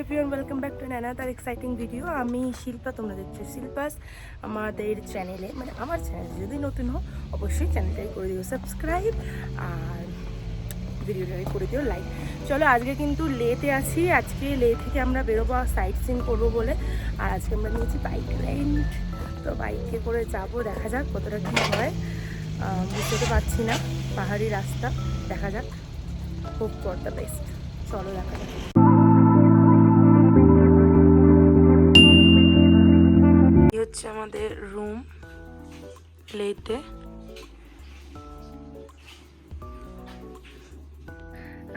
Everyone, welcome back to another exciting video. আমি শিল্পা, তোমরা দেখছো শিল্পাস আমাদের চ্যানেলে, মানে আমার চ্যানেল যদি নতুন হও অবশ্যই চ্যানেলটাই করে দিও সাবস্ক্রাইব, আর ভিডিওটাই করে দিও লাইক। চলো, আজকে কিন্তু লেতে আছি। আজকে লে থেকে আমরা বেরোবো সাইট সিন করবো বলে, আর আজকে আমরা নিয়েছি বাইক রেন্ট। তো বাইকে করে যাব, দেখা যাক কতটা কী হয়। বুঝতে তো পারছি না, পাহাড়ি রাস্তা, দেখা যাক। Hope for the best. চলো দেখা যাক। হচ্ছে আমাদের রুম লেতে।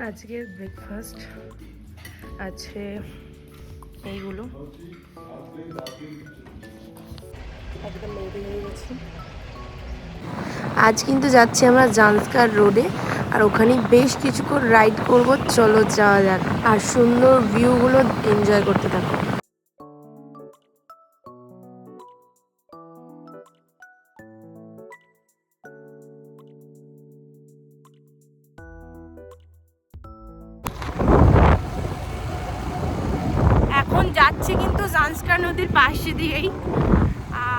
আজকের ব্রেকফাস্ট আছে এইগুলো। একদম লেটে হয়ে গেছি। আজ কিন্তু যাচ্ছি আমরা জান্সকার রোডে, আর ওখানে বেশ কিছুক্ষণ রাইড করব। চলো যাওয়া যাক, আর সুন্দর ভিউগুলো এনজয় করতে থাকো। এখন যাচ্ছি কিন্তু জান্সকার নদীর পাশে দিয়েই,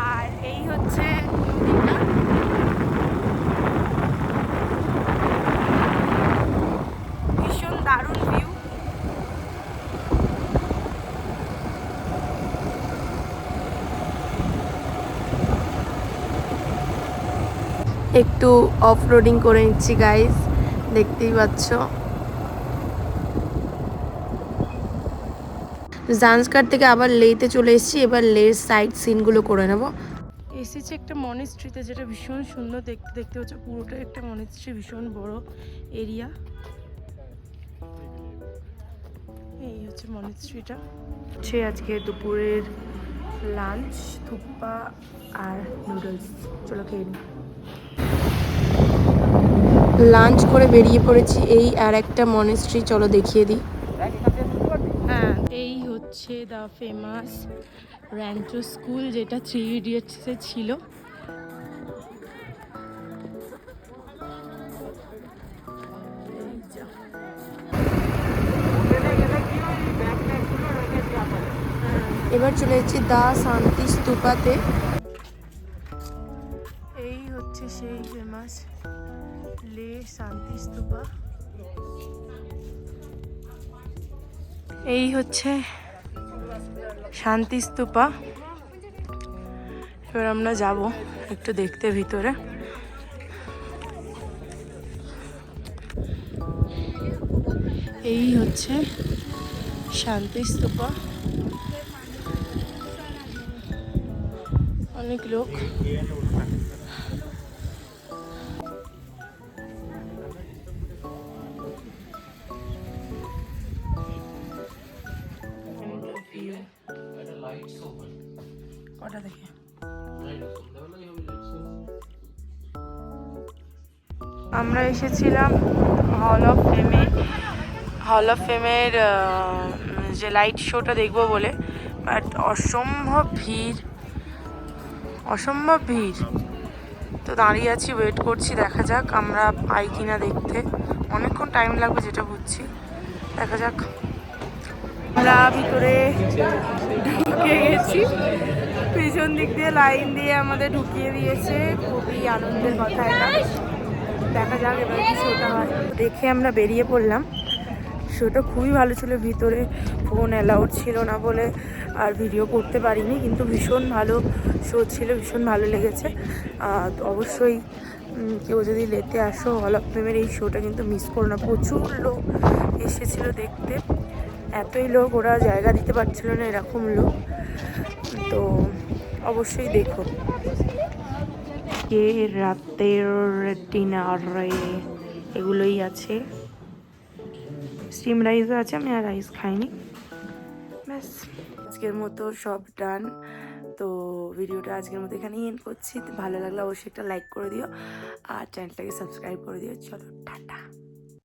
আর এই হচ্ছে নদীটা। ভীষণ দারুণ ভিউ। একটু অফ রোডিং করে নিচ্ছি গাইজ, দেখতেই পাচ্ছ। জান্সকার থেকে আবার লেতে চলে এসেছি, এবার লের সাইড সিনগুলো করে নেব। এসেছি একটা মনেস্ট্রিতে, যেটা ভীষণ সুন্দর দেখতে। দেখতে হচ্ছে পুরোটাই একটা মনেস্ট্রি, ভীষণ বড় এরিয়া। এই হচ্ছে মনেস্ট্রিটা। হচ্ছে আজকে দুপুরের লাঞ্চ, থুপ্পা আর নুডলস। চলো খেয়ে নিই। লাঞ্চ করে বেরিয়ে পড়েছি এই আর একটা মনেস্ট্রি, চলো দেখিয়ে দিই। হ্যাঁ, এই হচ্ছে দ্য ফেমাস র্যাঞ্চো স্কুল, যেটা 3 ইডিয়টসে ছিল। এবার চলে এসেছি দা শান্তি স্তূপাতে। এই হচ্ছে সেই ফেমাস লে শান্তি স্তূপা। এই হচ্ছে শান্তি স্তূপা। এবার আমরা যাব একটু দেখতে ভিতরে। এই হচ্ছে শান্তি স্তূপা। অনেক লোক। কটা দেখে আমরা এসেছিলাম হল অফ ফেমে। হল অফ ফেমের যে লাইট শোটা দেখবো বলে, বাট অসম্ভব ভিড়, অসম্ভব ভিড়। তো দাঁড়িয়ে আছি, ওয়েট করছি, দেখা যাক আমরা পাই কিনা দেখতে। অনেকক্ষণ টাইম লাগবে যেটা বুঝছি, দেখা যাক। আমরা ভিতরে ঢুকে গেছি, পিছন দিক দিয়ে লাইন দিয়ে আমাদের ঢুকিয়ে দিয়েছে। খুবই আনন্দের কথা এটা। দেখা যাক এবার কি শোটা হয়। দেখে আমরা বেরিয়ে পড়লাম। শোটা খুবই ভালো ছিল, ভিতরে ফোন অ্যালাউড ছিল না বলে আর ভিডিও করতে পারিনি, কিন্তু ভীষণ ভালো শো ছিল, ভীষণ ভালো লেগেছে। তো অবশ্যই কেউ যদি লেতে আসো, হল অফ ফেমের এই শোটা কিন্তু মিস করো না। প্রচুর লোক এসেছিলো দেখতে, এতই লোক, ওরা জায়গা দিতে পারছিল না, এরকম লোক। তো অবশ্যই দেখো। রাতের ডিনারে এগুলোই আছে, স্টিম রাইসও আছে, আমি আর রাইস খাইনি। ব্যাস, আজকের মতো সব ডান। তো ভিডিওটা আজকের মতো এখানেই এন্ড করছি। ভালো লাগলে অবশ্যই একটা লাইক করে দিও, আর চ্যানেলটাকে সাবস্ক্রাইব করে দিও। চলো।